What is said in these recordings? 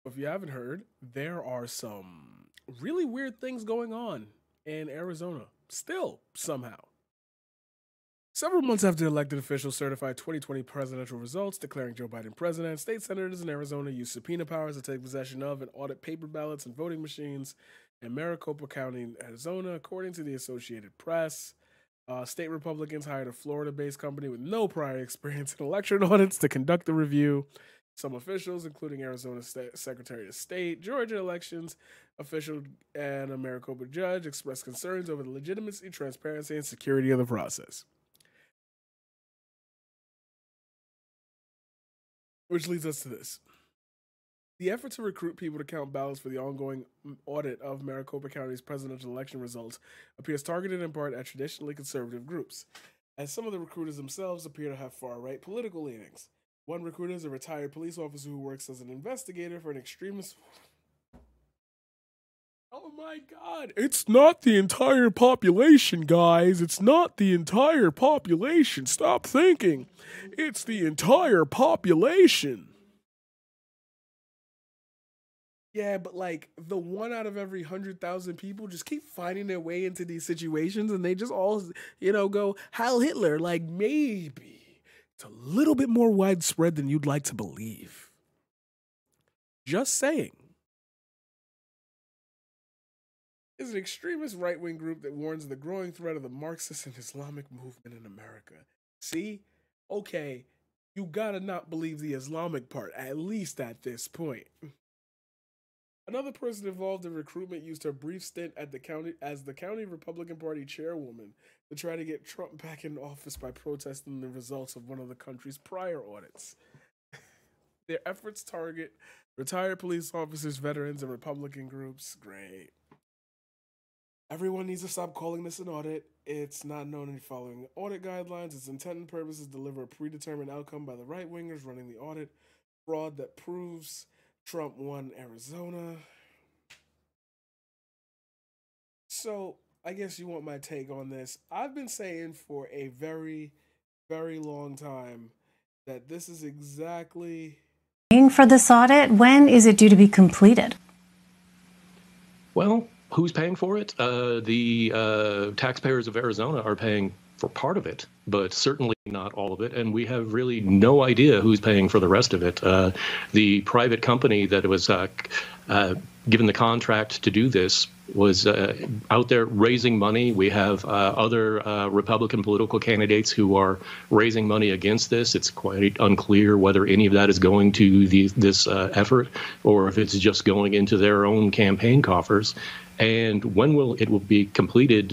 If you haven't heard, there are some really weird things going on in Arizona still, somehow. Several months after elected officials certified 2020 presidential results declaring Joe Biden president, state senators in Arizona used subpoena powers to take possession of and audit paper ballots and voting machines in Maricopa County, Arizona, according to the Associated Press. State Republicans hired a Florida based company with no prior experience in election audits to conduct the review. Some officials, including Arizona Secretary of State, Georgia elections official, and a Maricopa judge, expressed concerns over the legitimacy, transparency, and security of the process. Which leads us to this. The effort to recruit people to count ballots for the ongoing audit of Maricopa County's presidential election results appears targeted in part at traditionally conservative groups, as some of the recruiters themselves appear to have far right political leanings. One recruiter is a retired police officer who works as an investigator for an extremist. Oh my god, it's not the entire population, guys. It's not the entire population. Stop thinking. It's the entire population. Yeah, but like the one out of every 100,000 people just keep finding their way into these situations and they just all, go Heil Hitler. Like maybe it's a little bit more widespread than you'd like to believe. Just saying. Is an extremist right wing group that warns of the growing threat of the Marxist and Islamic movement in America. See? Okay, you gotta not believe the Islamic part, at least at this point. Another person involved in recruitment used her brief stint at the county as the county Republican Party chairwoman to try to get Trump back in office by protesting the results of one of the country's prior audits. Their efforts target retired police officers, veterans, and Republican groups. Great. Everyone needs to stop calling this an audit. It's not known any following audit guidelines. Its intent and purpose is to deliver a predetermined outcome by the right wingers running the audit. Fraud that proves Trump won Arizona. So, I guess you want my take on this. I've been saying for a very, very long time that this is exactly. For this audit, when is it due to be completed? Well, who's paying for it? The taxpayers of Arizona are paying for part of it, but certainly not all of it. And we have really no idea who's paying for the rest of it. The private company that was given the contract to do this was out there raising money. We have other Republican political candidates who are raising money against this. It's quite unclear whether any of that is going to this effort or if it's just going into their own campaign coffers. And when it will be completed,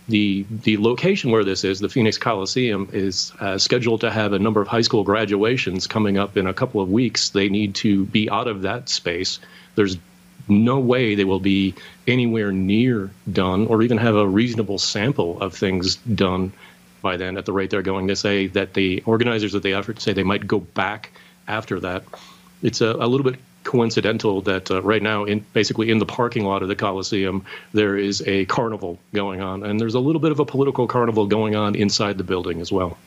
the location where this is, the Phoenix Coliseum, is scheduled to have a number of high school graduations coming up in a couple of weeks. They need to be out of that space. There's no way they will be anywhere near done or even have a reasonable sample of things done by then at the rate they're going. They say that the organizers of the effort say they might go back after that. It's a little bit coincidental that right now, basically in the parking lot of the Coliseum, there is a carnival going on, and there's a little bit of a political carnival going on inside the building as well.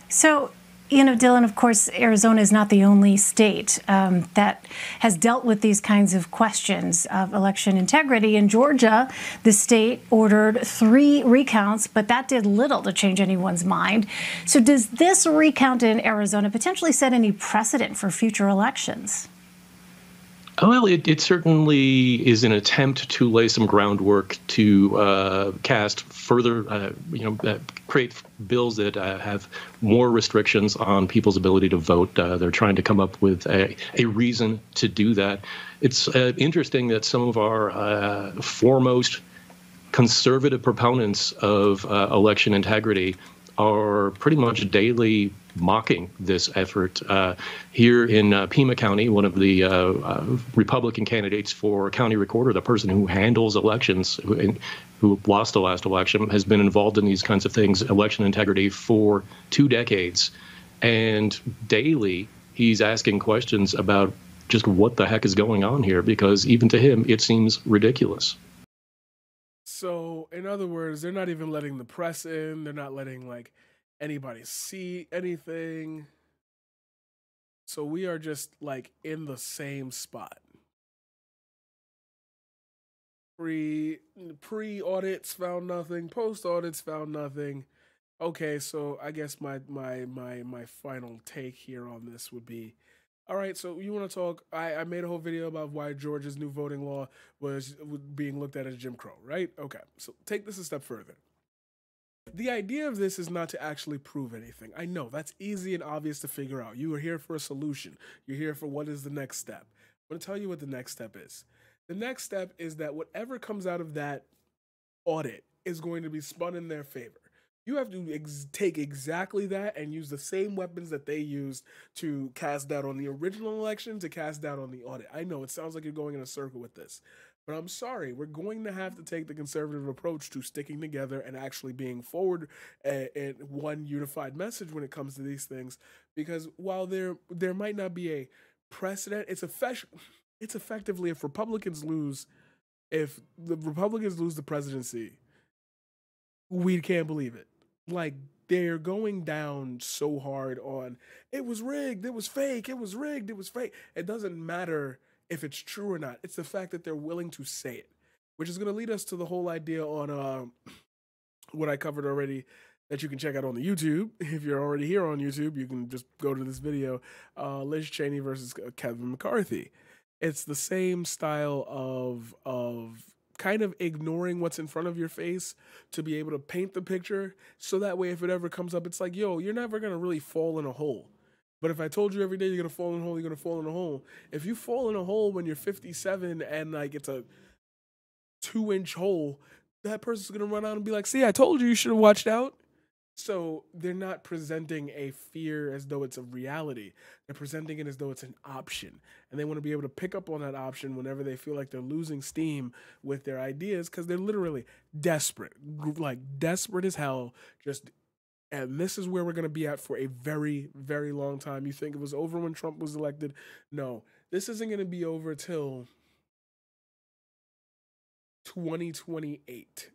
So, Dylan, of course, Arizona is not the only state that has dealt with these kinds of questions of election integrity. In Georgia, the state ordered 3 recounts, but that did little to change anyone's mind. So does this recount in Arizona potentially set any precedent for future elections? Well, it certainly is an attempt to lay some groundwork to cast further, create bills that have more restrictions on people's ability to vote. They're trying to come up with a reason to do that. It's interesting that some of our foremost conservative proponents of election integrity are pretty much daily mocking this effort. Here in Pima County, one of the Republican candidates for county recorder, the person who handles elections, who lost the last election, has been involved in these kinds of things, election integrity, for 2 decades. And daily, he's asking questions about just what the heck is going on here, because even to him, it seems ridiculous. So, in other words, they're not even letting the press in. They're not letting, anybody see anything. So we are just like in the same spot. Pre audits found nothing. Post audits found nothing. Okay, so I guess my final take here on this would be, all right. So you want to talk? I made a whole video about why Georgia's new voting law was being looked at as Jim Crow, right? Okay, so take this a step further. The idea of this is not to actually prove anything. I know that's easy and obvious to figure out. You are here for a solution. You're here for what is the next step. I'm going to tell you what the next step is. The next step is that whatever comes out of that audit is going to be spun in their favor. You have to take exactly that and use the same weapons that they used to cast doubt on the original election to cast doubt on the audit. I know it sounds like you're going in a circle with this, but I'm sorry. We're going to have to take the conservative approach to sticking together and actually being forward in one unified message when it comes to these things. Because while there might not be a precedent, it's effectively if the Republicans lose the presidency, we can't believe it. Like, they're going down so hard on it was rigged, it was fake, it was rigged, it was fake. It doesn't matter if it's true or not. It's the fact that they're willing to say it, which is going to lead us to the whole idea on what I covered already that you can check out on the YouTube. If you're already here on YouTube, you can just go to this video, Liz Cheney versus Kevin McCarthy. It's the same style of kind of ignoring what's in front of your face to be able to paint the picture. So that way, if it ever comes up, it's like, yo, you're never going to really fall in a hole. But if I told you every day you're going to fall in a hole, you're going to fall in a hole. If you fall in a hole when you're 57 and like it's a 2-inch hole, that person's going to run out and be like, see, I told you should have watched out. So they're not presenting a fear as though it's a reality. They're presenting it as though it's an option. And they want to be able to pick up on that option whenever they feel like they're losing steam with their ideas because they're literally desperate, like desperate as hell. And this is where we're going to be at for a very, very long time. You think it was over when Trump was elected? No, this isn't going to be over till 2028.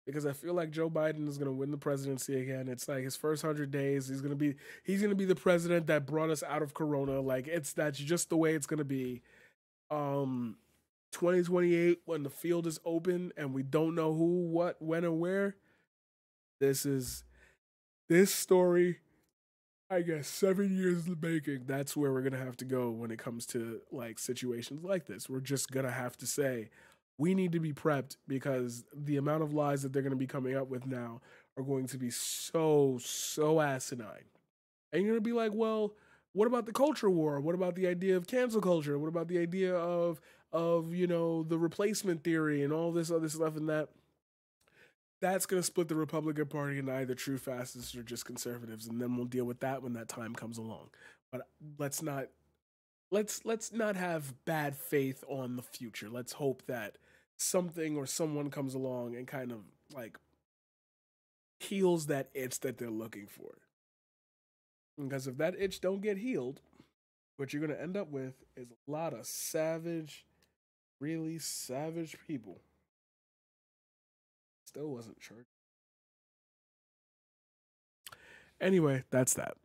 Because I feel like Joe Biden is going to win the presidency again. It's like his first 100 days. He's going to be the president that brought us out of Corona. Like that's just the way it's going to be. 2028 when the field is open and we don't know who, what, when, or where. This story, I guess 7 years in the making. That's where we're going to have to go when it comes to like situations like this. We're just going to have to say, we need to be prepped because the amount of lies that they're going to be coming up with now are going to be so asinine. And you're going to be like, well, what about the culture war? What about the idea of cancel culture? What about the idea of the replacement theory and all this other stuff and that? That's going to split the Republican Party into either true fascists or just conservatives. And then we'll deal with that when that time comes along. But let's not have bad faith on the future. Let's hope that something or someone comes along and kind of like heals that itch that they're looking for. Because if that itch don't get healed, what you're going to end up with is a lot of savage, really savage people. Still wasn't church. Anyway, that's that.